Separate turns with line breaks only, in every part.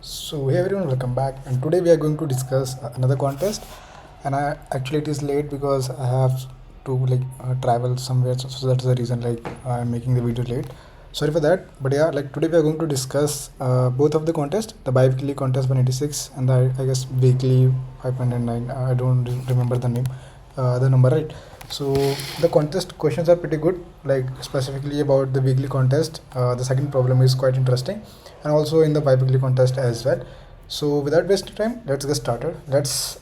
So hey everyone, welcome back, and today we are going to discuss another contest. And actually it is late because I have to travel somewhere, so that's the reason I'm making the video late. Sorry for that, but yeah, today we are going to discuss both of the contest, the bi-weekly contest 186 and I guess weekly 509. I don't remember the name, the number, right? So the contest questions are pretty good, like specifically about the weekly contest. The second problem is quite interesting, and also in the bi-weekly contest as well. So without wasting time, let's get started. Let's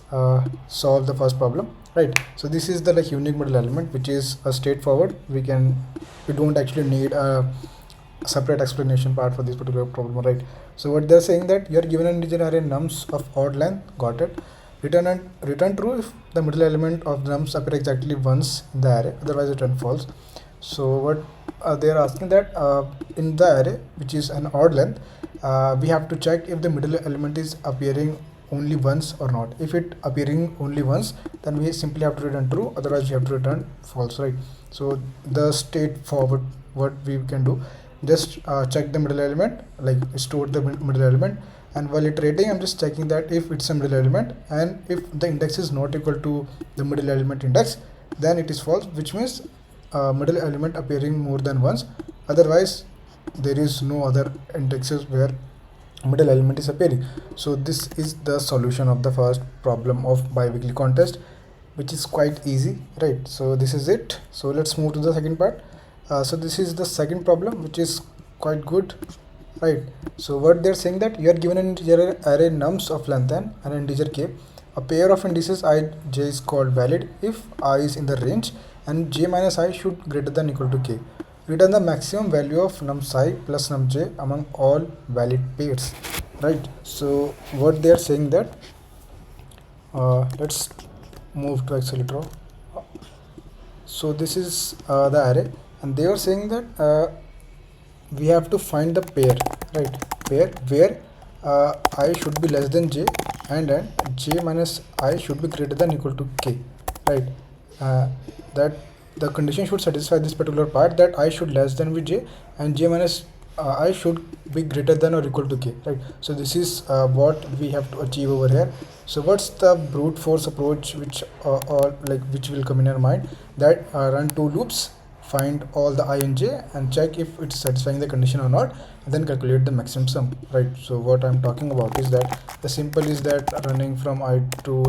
solve the first problem, right? So this is the unique model element, which is straightforward. We don't actually need a separate explanation part for this particular problem, right? So what they're saying that you are given an integer array nums of odd length, got it. Return true if the middle element of the nums appear exactly once in the array, otherwise return false. So what they are asking that in the array, which is an odd length, we have to check if the middle element is appearing only once or not. If it appearing only once, then we simply have to return true, otherwise we have to return false, right? So the straightforward what we can do, just check the middle element, like store the middle element, and while iterating I'm just checking that if it's a middle element, and if the index is not equal to the middle element index, then it is false, which means middle element appearing more than once, otherwise there is no other indexes where middle element is appearing. So this is the solution of the first problem of bi-weekly contest, which is quite easy, right? So this is it. So let's move to the second part. So this is the second problem, which is quite good, right? So what they're saying that you are given an integer array nums of length n and an integer k. A pair of indices I, j is called valid if I is in the range and j minus I should greater than equal to k. Return the maximum value of nums I plus num j among all valid pairs, right? So what they are saying that let's move to accelerator. So this is the array, and they are saying that we have to find the pair, right? Pair where I should be less than j and j minus I should be greater than equal to k, right? That the condition should satisfy this particular part, that I should less than with j and j minus I should be greater than or equal to k, right? So this is what we have to achieve over here. So what's the brute force approach which which will come in your mind, that run two loops, find all the I and j and check if it's satisfying the condition or not, and then calculate the maximum sum, right? So what I'm talking about is that the simple is that running from I to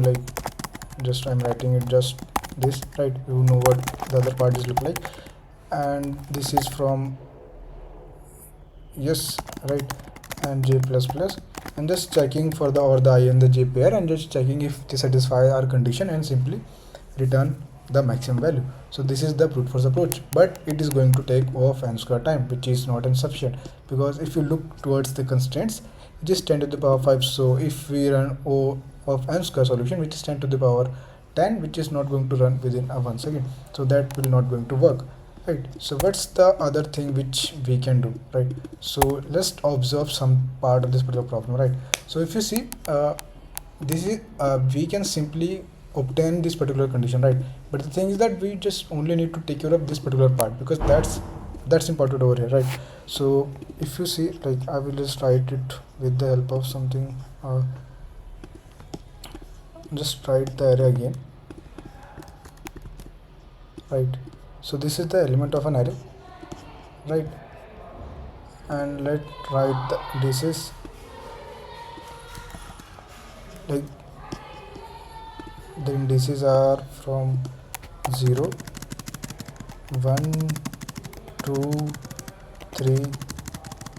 I'm writing it just this, right? You know what the other part is look like, and this is from yes, right, and j plus plus, and just checking for the I and the j pair, and just checking if they satisfy our condition, and simply return the maximum value. So this is the brute force approach, but it is going to take O of n square time, which is not insufficient, because if you look towards the constraints, it is 10 to the power 5. So if we run O of n square solution, which is 10 to the power 10, which is not going to run within a 1 second, so that will not going to work, right? So what's the other thing which we can do, right? So let's observe some part of this particular problem, right? So if you see this is we can simply obtain this particular condition, right? But the thing is that we just only need to take care of this particular part, because that's important over here, right? So if you see, I will just write it with the help of something, just write the array again, right? So this is the element of an array, right? And let's write the indices, the indices are from 0, 1, 2, 3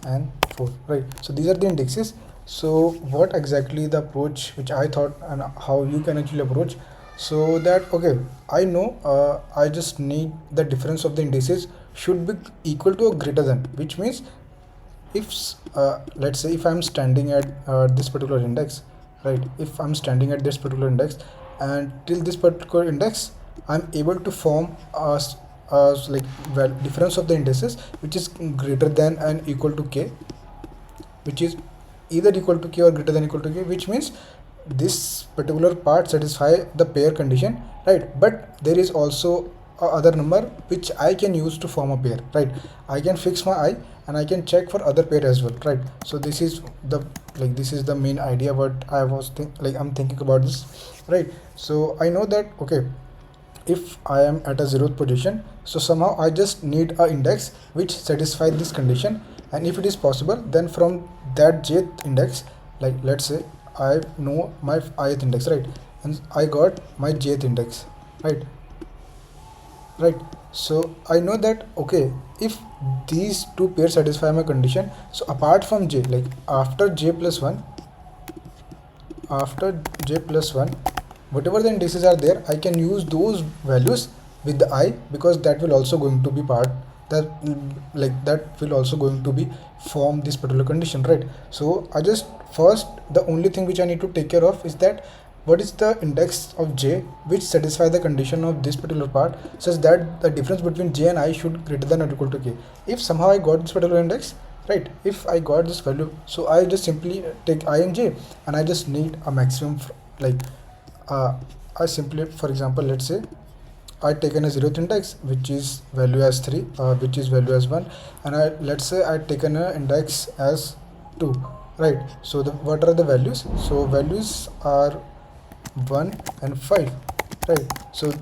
and 4, right? So these are the indexes. So what exactly the approach which I thought, and how you can actually approach, so that okay, I know I just need the difference of the indices should be equal to or greater than, which means if let's say if I'm standing at this particular index, right? If I'm standing at this particular index, and till this particular index I'm able to form a difference of the indices which is greater than and equal to k, which is either equal to k or greater than equal to k, which means this particular part satisfy the pair condition, right? But there is also a other number which I can use to form a pair, right? I can fix my I and I can check for other pair as well, right? So this is the main idea what I was I'm thinking about this, right? So I know that okay, if I am at a 0th position, so somehow I just need a index which satisfies this condition, and if it is possible, then from that jth index, like let's say I know my ith index, right, and I got my jth index, right? So I know that okay, if these two pairs satisfy my condition, so apart from j, like after j plus 1, whatever the indices are there, I can use those values with the I, because that will also going to be part that that will also going to be form this particular condition, right? So I just first, the only thing which I need to take care of is that what is the index of j which satisfy the condition of this particular part, such that the difference between j and I should greater than or equal to k. If somehow I got this particular index, right, if I got this value, so I just simply take I and j, and I just need a maximum I simply, for example, let's say I taken a 0th index which is value as 3, which is value as 1, and let's say I taken an index as 2, right? So what are the values? So values are 1 and 5, right? So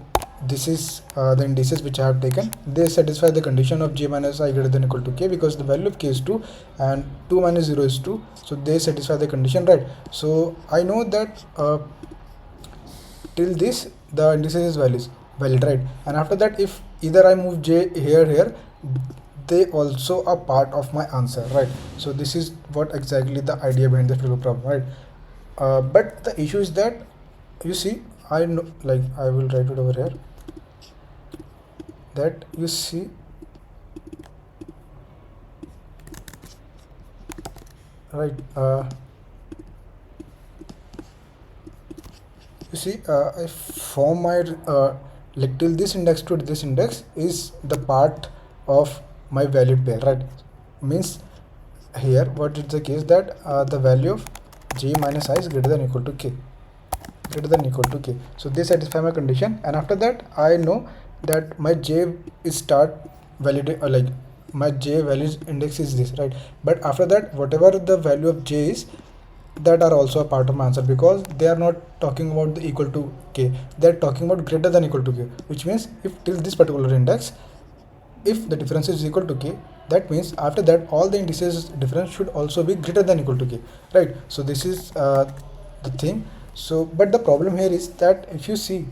this is the indices which I have taken. They satisfy the condition of j minus I greater than or equal to k, because the value of k is 2 and 2 minus 0 is 2, so they satisfy the condition, right? So I know that till this the indices is valid, right? And after that, if either I move j here, they also are part of my answer, right? So this is what exactly the idea behind the particular problem, right? But the issue is that, you see, I know, like I will write it over here, that you see, right, you see, I form my like till this index to this index is the part of my valid pair, right? Means here what is the case, that the value of j minus I is greater than or equal to k, so they satisfy my condition. And after that, I know that my j is start valid, like my j values index is this, right? But after that, whatever the value of j is, that are also a part of my answer, because they are not talking about the equal to k, they are talking about greater than equal to k, which means if till this particular index, if the difference is equal to k, that means after that all the indices difference should also be greater than equal to k, right? So this is the thing. So but the problem here is that if you see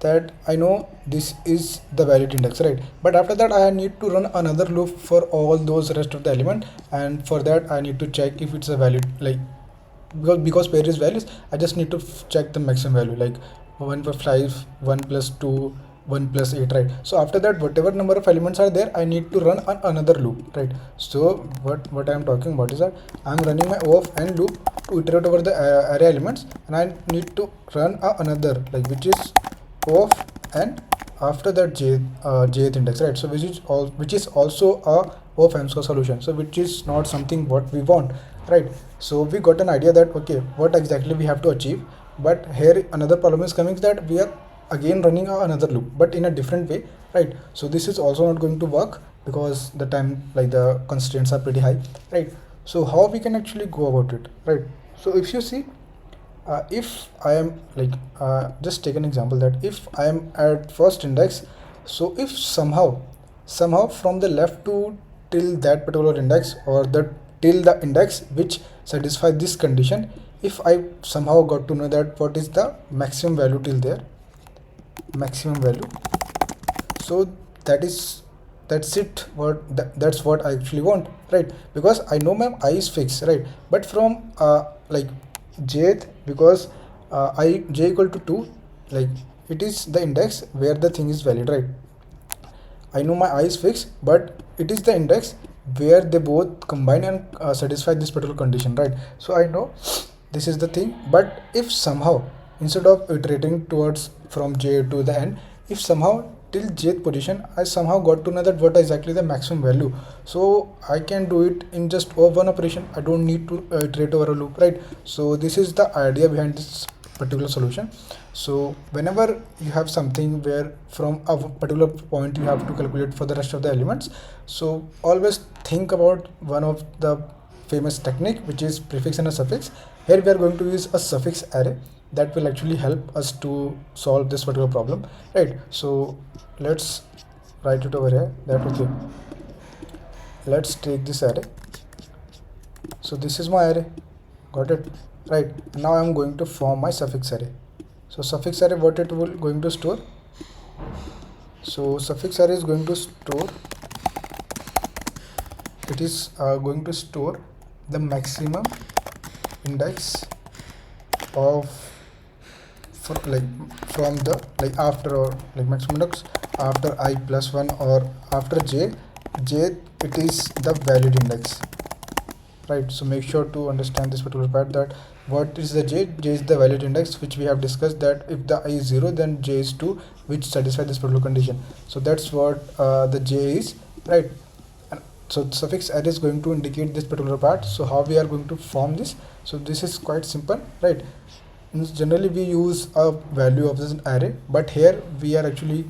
that I know this is the valid index, right? But after that, I need to run another loop for all those rest of the element, and for that I need to check if it's a valid, like because pair is values, I just need to check the maximum value, like 1 for 5, 1 plus 2, 1 plus 8, right? So after that, whatever number of elements are there, I need to run another loop, right? So what I am talking about is that I am running my O of n loop to iterate over the array elements, and I need to run another, like which is O of n after that jth index, right? So which is also a O of n square solution, so which is not something what we want, right? So we got an idea that okay, what exactly we have to achieve. But here another problem is coming, that we are again running another loop, but in a different way, right? So this is also not going to work, because the time, like the constraints are pretty high, right? So how we can actually go about it, right? So if you see, if I am like just take an example, that if I am at first index, so if somehow from the left to till that particular index, or till the index which satisfy this condition, if I somehow got to know that what is the maximum value till there, so that's it, that's what I actually want, right? Because I know my I is fixed, right? But from like jth, because j equal to 2, like it is the index where the thing is valid, right? I know my I is fixed, but it is the index where they both combine and satisfy this particular condition, right? So I know this is the thing. But if somehow, instead of iterating towards from j to the n, if somehow till jth position I somehow got to know that what exactly the maximum value, so I can do it in just one operation. I don't need to iterate over a loop, right? So this is the idea behind this particular solution. So whenever you have something where from a particular point you have to calculate for the rest of the elements, so always think about one of the famous technique, which is prefix and a suffix. Here we are going to use a suffix array that will actually help us to solve this particular problem, right? So let's write it over here that okay, let's take this array. So this is my array, got it, right? Now I'm going to form my suffix array. So suffix array, what it will going to store? So suffix array is going to store, it is going to store the maximum index of from the after, or maximum index after I plus 1, or after j it is the valid index, right? So make sure to understand this particular part, that what is the j is the valid index, which we have discussed that if the I is 0 then j is 2, which satisfy this particular condition. So that's what the j is, right? And so the suffix array is going to indicate this particular part. So how we are going to form this? So this is quite simple, right? Generally we use a value of this array, but here we are actually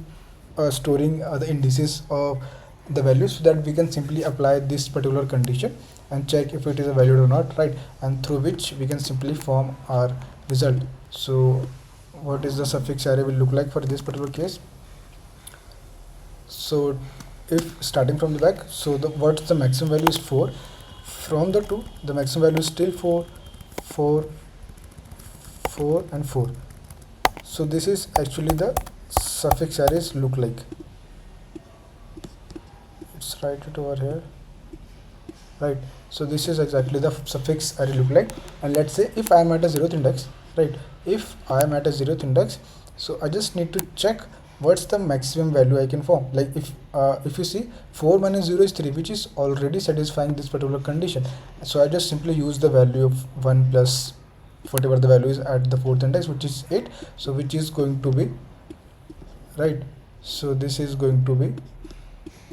storing the indices of the values, so that we can simply apply this particular condition and check if it is a valid or not, right? And through which we can simply form our result. So what is the suffix array will look like for this particular case? So if starting from the back, so what's the maximum value is 4. From the 2, the maximum value is still 4, 4, 4 and 4. So this is actually the suffix arrays look like. Let's write it over here, right? So this is exactly the suffix array look like. And let's say if I am at a 0th index, right? If I am at a 0th index, so I just need to check what's the maximum value I can form. Like if you see 4 minus 0 is 3, which is already satisfying this particular condition. So I just simply use the value of 1 plus whatever the value is at the 4th index, which is 8. So which is going to be, right? So this is going to be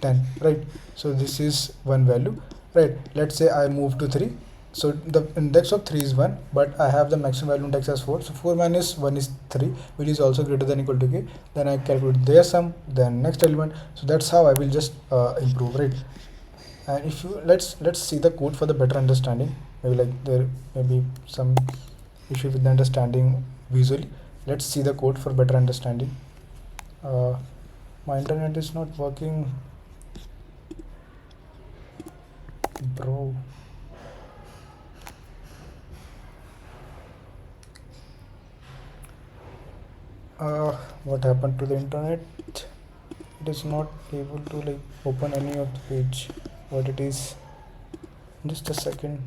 10, right? So this is one value, right? Let's say I move to 3. So the index of 3 is 1, but I have the maximum value index as 4. So 4 minus 1 is 3, which is also greater than equal to k. Then I calculate their sum, then next element. So that's how I will just improve, right? And if you let's see the code for the better understanding. Maybe like there may be some issue with the understanding visually. Let's see the code for better understanding. My internet is not working, bro. What happened to the internet? It is not able to open any of the page. What it is? Just a second.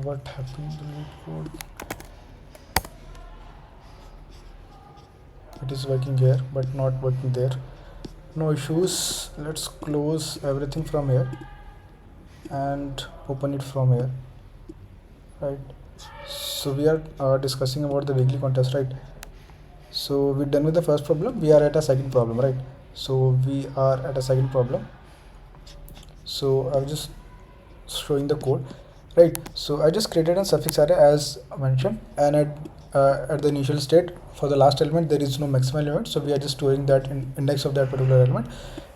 What happened to LeetCode? It is working here but not working there. No issues. Let's close everything from here and open it from here, right? So we are discussing about the weekly contest, right? So we're done with the first problem. We are at a second problem, right? So we are at a second problem. So I'm just showing the code, right? So I just created a suffix array as mentioned, and at the initial state for the last element there is no maximum element, so we are just storing that index of that particular element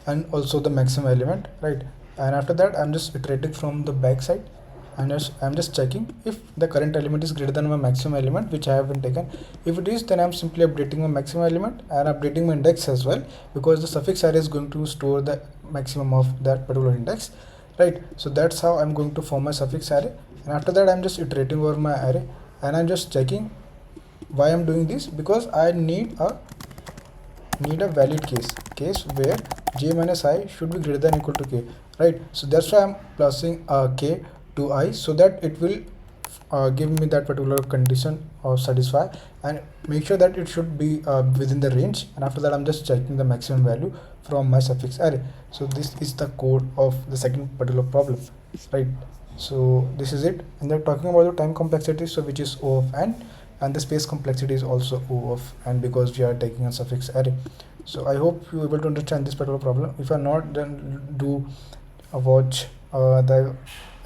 and also the maximum element, right? And after that I'm just iterating from the back side, and I'm just checking if the current element is greater than my maximum element which I have been taken. If it is, then I'm simply updating my maximum element and updating my index as well, because the suffix array is going to store the maximum of that particular index, right? So that's how I'm going to form my suffix array. And after that I'm just iterating over my array, and I'm just checking why I'm doing this, because I need a valid case where j minus I should be greater than equal to k, right? So that's why I'm plussing k to I, so that it will give me that particular condition or satisfy, and make sure that it should be within the range. And after that I'm just checking the maximum value from my suffix array. So this is the code of the second particular problem, right? So this is it, and they're talking about the time complexity, so which is O of n, and the space complexity is also O of n because we are taking a suffix array. So I hope you're able to understand this particular problem. If you're not, then do watch the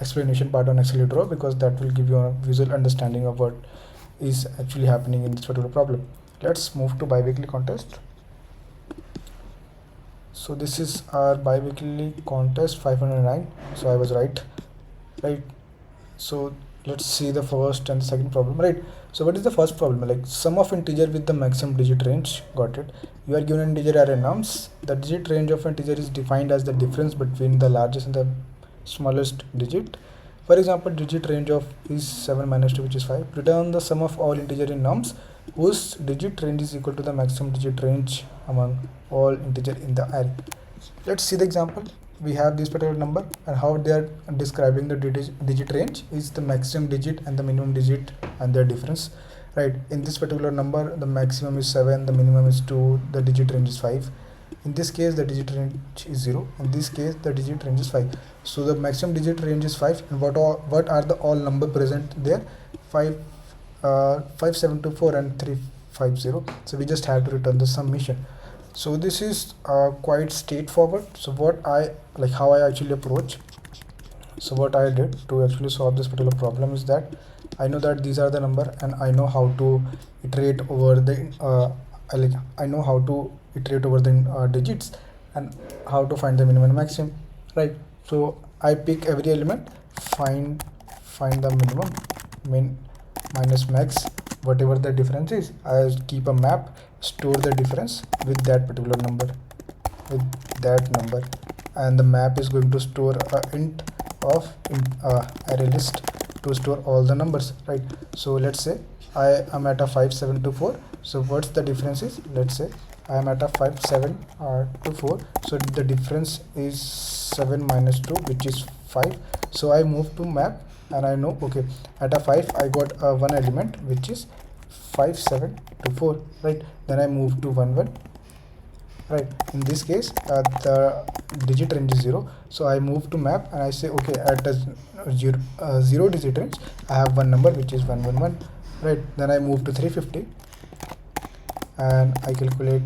explanation part on Accelerator, because that will give you a visual understanding of what is actually happening in this particular problem. Let's move to biweekly contest. So this is our biweekly contest 509. So I was right. So let's see the first and the second problem. So what is the first problem? Like, sum of integer with the maximum digit range. Got it. You are given an integer array nums. The digit range of integer is defined as the difference between the largest and the smallest digit. For example, digit range of is 7 minus 2, which is 5. Return the sum of all integer in nums whose digit range is equal to the maximum digit range among all integer in the array. Let's see the example. We have this particular number, and how they are describing the digit range is the maximum digit and the minimum digit and their difference. In this particular number, the maximum is 7, the minimum is 2, the digit range is 5. In this case, the digit range is 0. In this case, the digit range is 5. So the maximum digit range is 5, and what are the all number present there? 5, 5724 and 350. So we just have to return the summation. So this is quite straightforward. So how I actually approach. So what I did to actually solve this particular problem is that I know that these are the number, and I know how to iterate over the I know how to iterate over the digits, and how to find the minimum and maximum. So I pick every element, find the minimum, min minus max, whatever the difference is. I keep a map, store the difference with that particular number, and the map is going to store a int of array list to store all the numbers. So let's say I am at a 5724. So what's the difference is, let's say I am at a 5724. So the difference is 7 minus 2, which is 5. So I move to map, and I know, okay, at a 5 I got one element, which is 5724. Then I move to 1 1. In this case, the digit range is 0. So I move to map, and I say, okay, at a 0 digit range I have one number, which is 111. Then I move to 350, and I calculate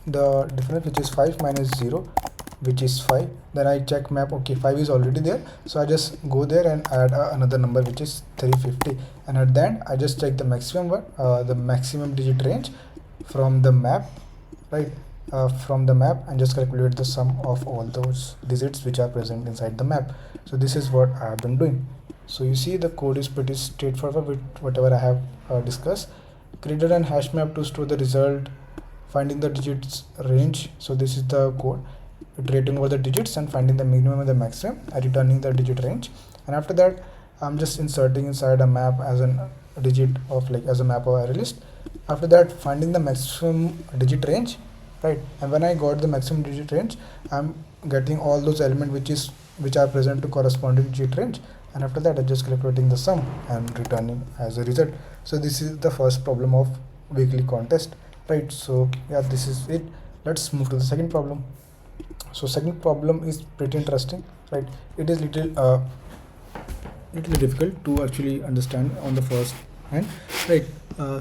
the difference, which is 5 minus 0, which is 5. Then I check map, okay, 5 is already there, so I just go there and add another number, which is 350. And at the end I just check the maximum one, the maximum digit range from the map, and just calculate the sum of all those digits which are present inside the map. So this is what I have been doing. So you see, the code is pretty straightforward with whatever I have discussed. Created an hash map to store the result, finding the digits range. So this is the code, iterating over the digits and finding the minimum and the maximum, and returning the digit range. And after that, I'm just inserting inside a map as a digit of as a map of array list. After that, finding the maximum digit range, and when I got the maximum digit range, I'm getting all those elements which are present to corresponding digit range. And after that, I'm just calculating the sum and returning as a result. So this is the first problem of weekly contest. So yeah, this is it. Let's move to the second problem. So second problem is pretty interesting. It is little difficult to actually understand on the first hand.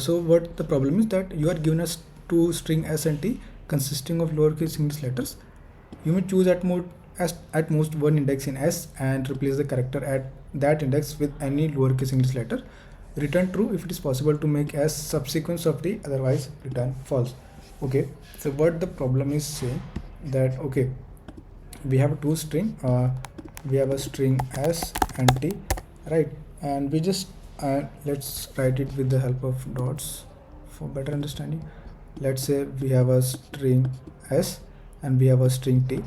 So what the problem is that you are given us two string s and t consisting of lowercase English letters. You may choose at most one index in s and replace the character at that index with any lowercase English letter. Return true if it is possible to make s subsequence of t, otherwise return false. Okay, so what the problem is saying that, okay, we have two string, we have a string s and t, and we just let's write it with the help of dots for better understanding. Let's say we have a string s and we have a string t.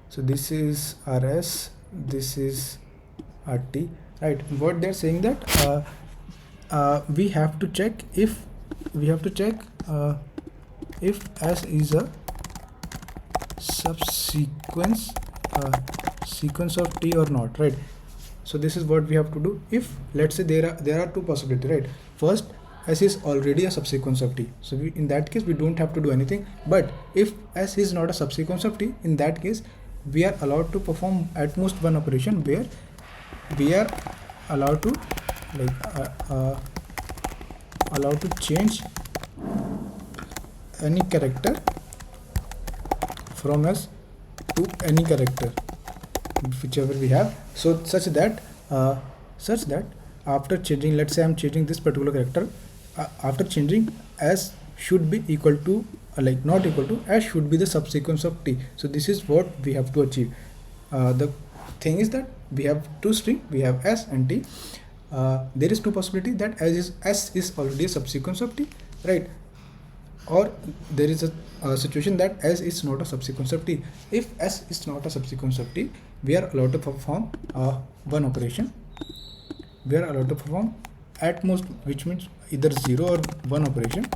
So this is our s, this is our t. What they're saying that we have to check if s is a subsequence sequence of t or not. So this is what we have to do. If let's say there are two possibilities. First, s is already a subsequence of t, so in that case we don't have to do anything. But if s is not a subsequence of t, in that case we are allowed to perform at most one operation where we are allowed to allowed to change any character from S to any character whichever we have, so such that after changing, let's say I'm changing this particular character, after changing S should be equal to not equal to, S should be the subsequence of T. So this is what we have to achieve. The thing is that we have two string, we have S and T. There is two possibility that S is already a subsequence of T, right? Or there is a situation that S is not a subsequence of T. If S is not a subsequence of T, we are allowed to perform one operation. We are allowed to perform at most, which means either 0 or 1 operation,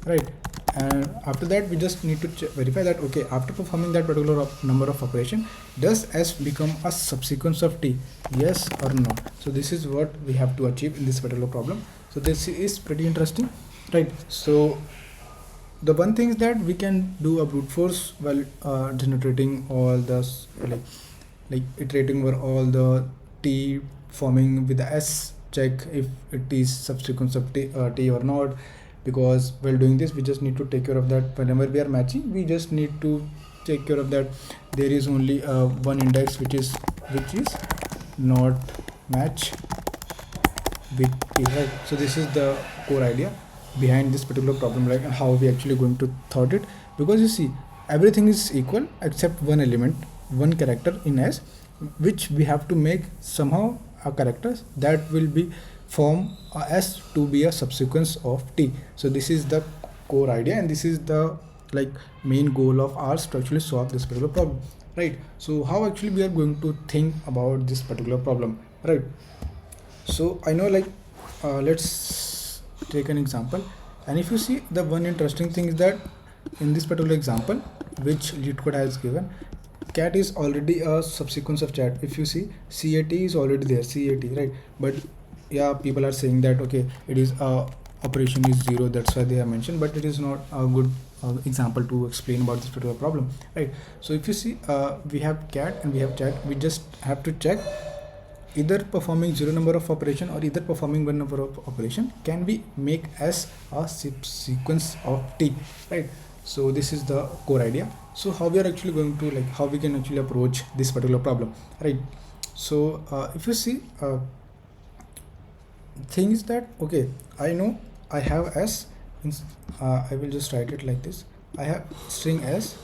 right? And after that we just need to verify that okay, after performing that particular number of operation, does S become a subsequence of T, yes or no? So this is what we have to achieve in this particular problem. So this is pretty interesting, right? So the one thing is that we can do a brute force while generating all the like iterating over all the T, forming with the S, check if it is subsequence of T or not, because while doing this we just need to take care of that. Whenever we are matching, we just need to take care of that there is only one index which is not match with T, right? So this is the core idea behind this particular problem, like, and how we actually going to thought it, because you see everything is equal except one element, one character in S, which we have to make somehow a character that will be form S to be a subsequence of T. So this is the core idea, and this is the main goal of ours to actually solve this particular problem, right? So how actually we are going to think about this particular problem, right? So I know let's take an example, and if you see, the one interesting thing is that in this particular example which LeetCode has given, cat is already a subsequence of chat. If you see, CAT is already there, CAT, right? But yeah, people are saying that okay, it is operation is 0, that's why they have mentioned, but it is not a good example to explain about this particular problem, right? So if you see, we have cat and we have chat, we just have to check either performing 0 number of operation or either performing 1 number of operation can we make as a sequence of T, right? So this is the core idea. So how we are actually going to how we can actually approach this particular problem, right? So if you see, thing is that okay, I know I have S, I will just write it like this, I have string S,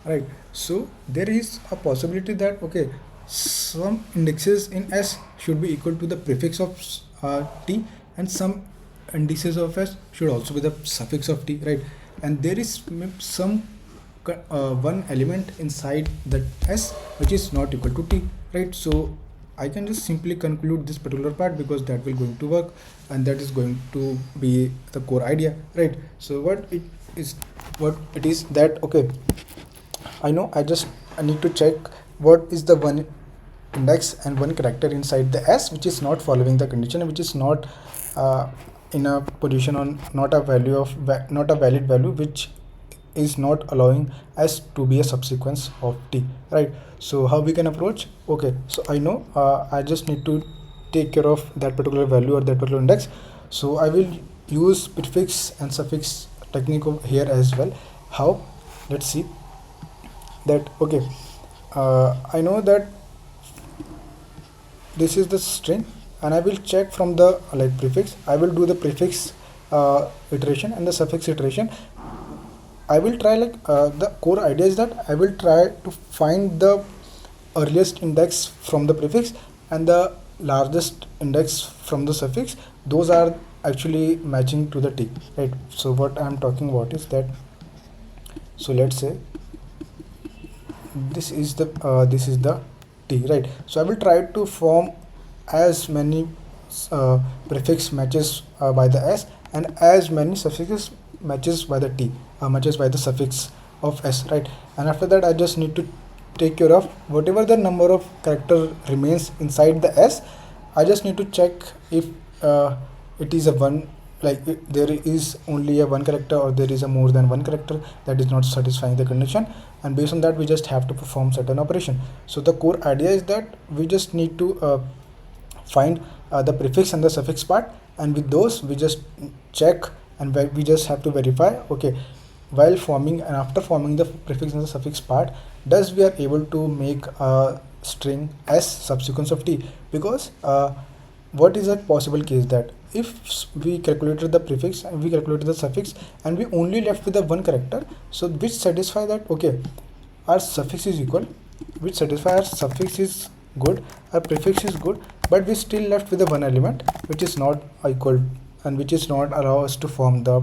right? So there is a possibility that okay, some indexes in S should be equal to the prefix of T, and some indices of S should also be the suffix of T, right? And there is some one element inside that S which is not equal to T, right? So I can just simply conclude this particular part because that will going to work, and that is going to be the core idea, right? So what it is that okay, I know I need to check what is the one index and one character inside the S which is not following the condition, which is not in a position on not a valid value, which is not allowing S to be a subsequence of T, right? So how we can approach? Okay, so I know I just need to take care of that particular value or that particular index. So I will use prefix and suffix technique here as well. How? Let's see that okay, I know that this is the string, and I will check from the prefix. I will do the prefix iteration and the suffix iteration. I will try the core idea is that I will try to find the earliest index from the prefix and the largest index from the suffix. Those are actually matching to the T, right? So what I am talking about is that, so let's say this is the T, right? So I will try to form as many prefix matches by the S and as many suffixes matches by the T, matches by the suffix of S, right? And after that I just need to take care of whatever the number of character remains inside the S. I just need to check if it is a 1 like if there is only a one character or there is a more than one character, that is not satisfying the condition, and based on that we just have to perform certain operation. So the core idea is that we just need to find the prefix and the suffix part, and with those we just check and we just have to verify, okay, while forming and after forming the prefix and the suffix part, does we are able to make a string as subsequence of t. Because what is a possible case that if we calculated the prefix and we calculated the suffix and we only left with the one character, so which satisfy that okay our suffix is equal, which satisfy our suffix is good, our prefix is good, but we still left with the one element which is not equal and which is not allow us to form the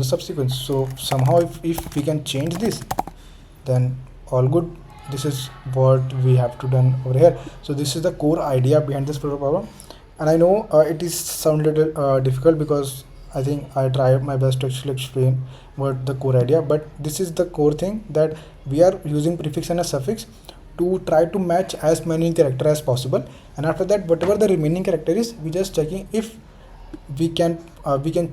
subsequence. So somehow if we can change this, then all good. This is what we have to done over here. So this is the core idea behind this problem, and I know it is sound little difficult because I think I tried my best to actually explain what the core idea, but this is the core thing, that we are using prefix and a suffix to try to match as many character as possible, and after that whatever the remaining character is, we just checking if we can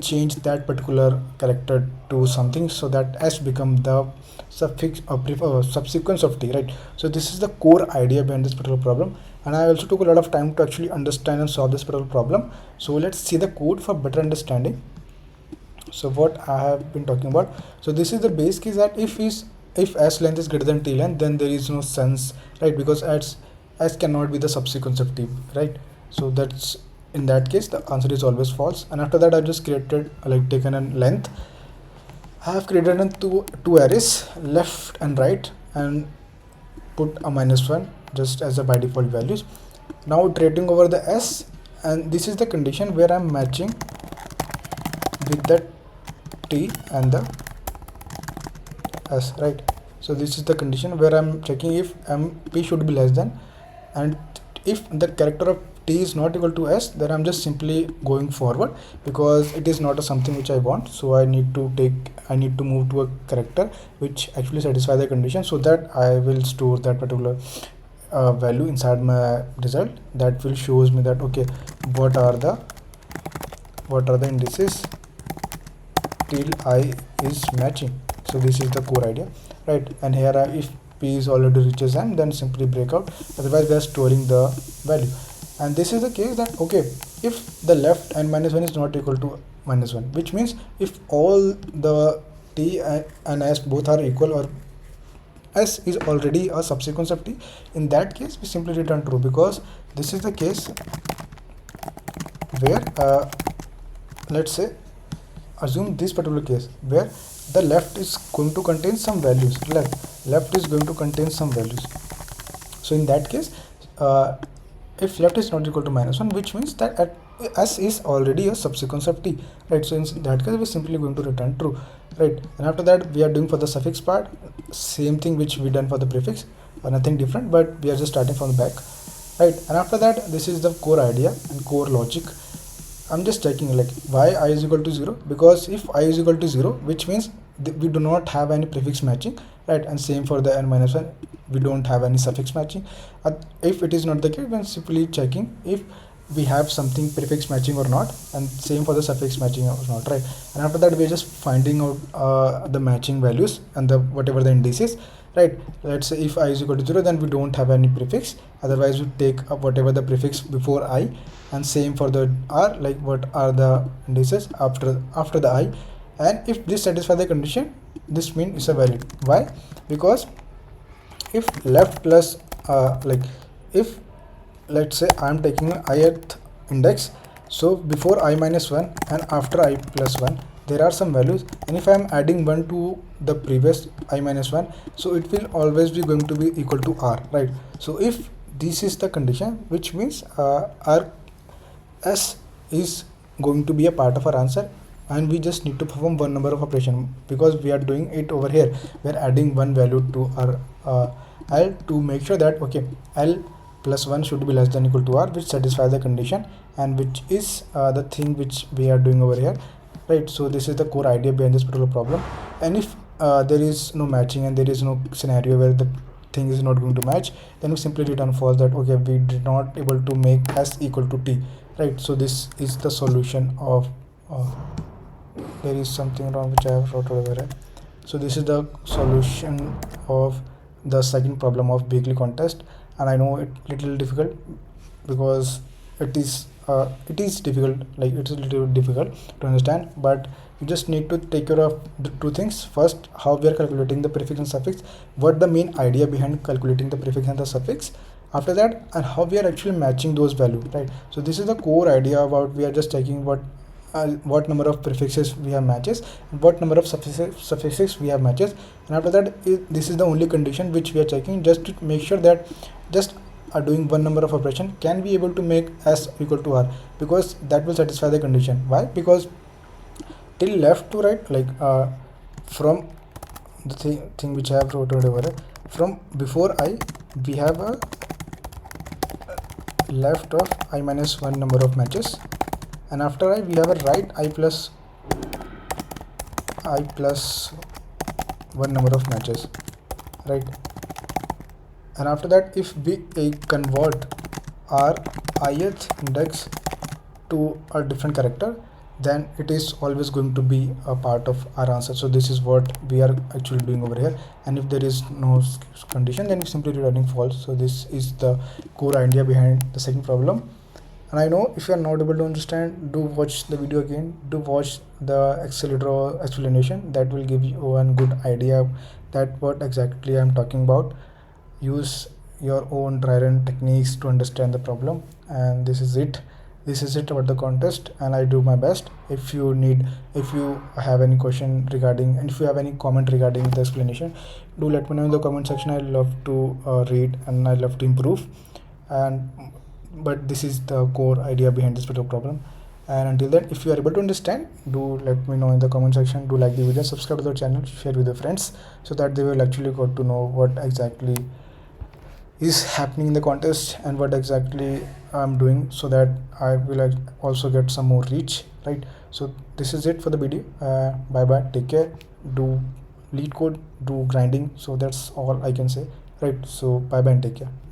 change that particular character to something so that s become the suffix or subsequence of t, right? So this is the core idea behind this particular problem, and I also took a lot of time to actually understand and solve this particular problem. So let's see the code for better understanding. So what I have been talking about, so this is the base case that if s length is greater than t length, then there is no sense, right? Because s cannot be the subsequence of t, right? So that's, in that case the answer is always false. And after that I've just created taken a length. I have created two arrays, left and right, and put a -1 just as a by default values. Now iterating over the s, and this is the condition where I'm matching with the t and the s, right? So this is the condition where I'm checking if p should be less than, and if the character of t is not equal to s, then I'm just simply going forward because it is not something which I want. So I need to move to a character which actually satisfy the condition, so that I will store that particular value inside my result. That will shows me that okay, what are the indices till I is matching. So this is the core idea, right? And here if p is already reaches m, then simply break out, otherwise we are storing the value. And this is the case that okay, if the left and -1 is not equal to -1, which means if all the t and s both are equal, or s is already a subsequence of t, in that case we simply return true, because this is the case where let's say assume this particular case where the left is going to contain some values, left is going to contain some values. So in that case if left is not equal to -1, which means that s is already a subsequence of t, right? So in that case we're simply going to return true, right? And after that we are doing for the suffix part same thing which we done for the prefix, nothing different, but we are just starting from the back, right? And after that, this is the core idea and core logic. I'm just checking like why I is equal to 0, because if I is equal to 0, which means we do not have any prefix matching, right? And same for the n-1, we don't have any suffix matching. If it is not the case, then simply checking if we have something prefix matching or not, and same for the suffix matching or not, right? And after that we're just finding out the matching values and the whatever the indices, right? Let's say if I is equal to 0, then we don't have any prefix, otherwise we take whatever the prefix before I, and same for the r, like what are the indices after the I. And if this satisfies the condition, this means it's a valid. Why? Because if left plus if let's say I'm taking an ith index, so before I -1 and after I +1 there are some values, and if I'm adding 1 to the previous I -1, so it will always be going to be equal to r, right? So if this is the condition, which means our s is going to be a part of our answer, and we just need to perform one number of operation, because we are doing it over here, we are adding one value to our l to make sure that okay, l +1 should be less than equal to r, which satisfies the condition, and which is the thing which we are doing over here, right? So this is the core idea behind this particular problem. And if there is no matching and there is no scenario where the thing is not going to match, then we simply return false, that okay, we did not able to make s equal to t, right? So this is the solution of there is something wrong which I have wrote over here. So this is the solution of the second problem of weekly contest, and I know it little difficult because it is difficult, like it's a little difficult to understand, but you just need to take care of the two things. First, how we are calculating the prefix and suffix, what the main idea behind calculating the prefix and the suffix, after that, and how we are actually matching those values, right? So this is the core idea about we are just checking what number of prefixes we have matches and what number of suffixes we have matches, and after that this is the only condition which we are checking, just to make sure that just doing one number of operation can be able to make s equal to r, because that will satisfy the condition. Why? Because till left to right, like from the thing which I have wrote over here, from before I we have a left of I minus 1 number of matches, and after I we have a right I plus 1 number of matches, right? And after that, if we convert our ith index to a different character, then it is always going to be a part of our answer. So this is what we are actually doing over here, and if there is no condition, then we simply returning false. So this is the core idea behind the second problem. And I know if you are not able to understand, do watch the video again, do watch the accelerator explanation, that will give you one good idea that what exactly I am talking about. Use your own dry run techniques to understand the problem, and this is it about the contest, and I do my best. If you have any question regarding, and if you have any comment regarding the explanation, do let me know in the comment section. I love to read and I love to improve, and but this is the core idea behind this particular problem. And until then, if you are able to understand, do let me know in the comment section. Do like the video, subscribe to the channel, share with your friends, so that they will actually got to know what exactly is happening in the contest and what exactly I'm doing, so that I will also get some more reach, right? So this is it for the video. Bye bye, take care, do LeetCode, do grinding. So that's all I can say, right? So bye bye and take care.